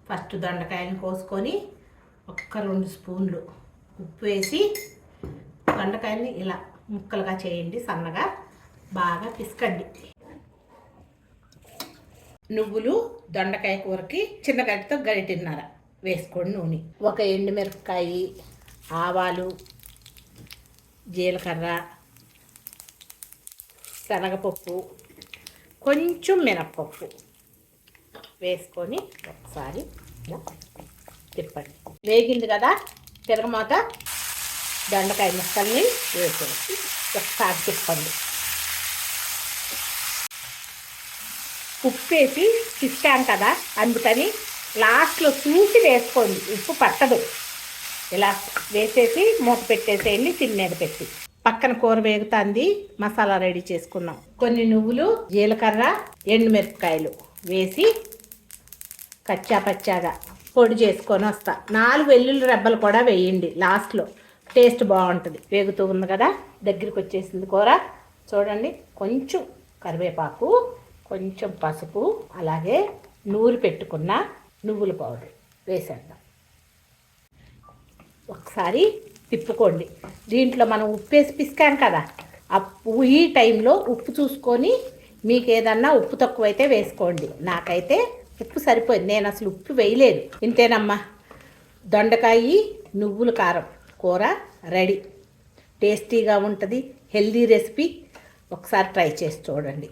First దొండకాయలను కోసుకొని ఒక్క 2 స్పూన్లు ఉప్పు వేసి దొండకాయని ఇలా ముక్కలుగా చేయండి, సన్నగా బాగా పిసకండి. నువ్వులు దొండకాయ కూరకి చిన్న గడ్డతో గరిటిన్నర వేసుకోండి నూనె. ఒక ఎండుమిరపకాయ, ఆవాలు, జీలకర్ర, శనగపప్పు, కొంచెం మినప్పప్పు వేసుకొని ఒకసారి తిప్పండి. వేగింది కదా, తిరగమాత దొండకాయ ముక్కల్ని వేసేసి ఒకసారి తిప్పండి. ఉప్పు వేసి పిసికాం కదా, అందుకని లాస్ట్లో చూసి వేసుకోండి, ఉప్పు పట్టదు. ఇలా వేసేసి మూత పెట్టేసేయండి, సిమ్ మీద పెట్టి. పక్కన కూర వేగుతుంది, మసాలా రెడీ చేసుకున్నాం. కొన్ని నువ్వులు, జీలకర్ర, ఎండుమిరపకాయలు వేసి కచ్చా పచ్చాగా పొడి చేసుకొని వస్తా. 4 వెల్లుల్లి రెబ్బలు కూడా వేయండి లాస్ట్లో, టేస్ట్ బాగుంటుంది. వేగుతూ ఉంది కదా, దగ్గరికి వచ్చేసింది కూర చూడండి. కొంచెం కరివేపాకు, కొంచెం పసుపు, అలాగే నూరి పెట్టుకున్న నువ్వుల పౌడర్ వేసేద్దాం. ఒకసారి తిప్పుకోండి. దీంట్లో మనం ఉప్పు వేసి పిసికాం కదా, ఈ టైంలో ఉప్పు చూసుకొని మీకు ఏదన్నా ఉప్పు తక్కువైతే వేసుకోండి. నాకైతే ఉప్పు సరిపోయింది, నేను అసలు ఉప్పు వేయలేదు. ఇంతేనమ్మా, దొండకాయ నువ్వుల కారం కూర రెడీ. టేస్టీగా ఉంటుంది, హెల్దీ రెసిపీ. ఒకసారి ట్రై చేసి చూడండి.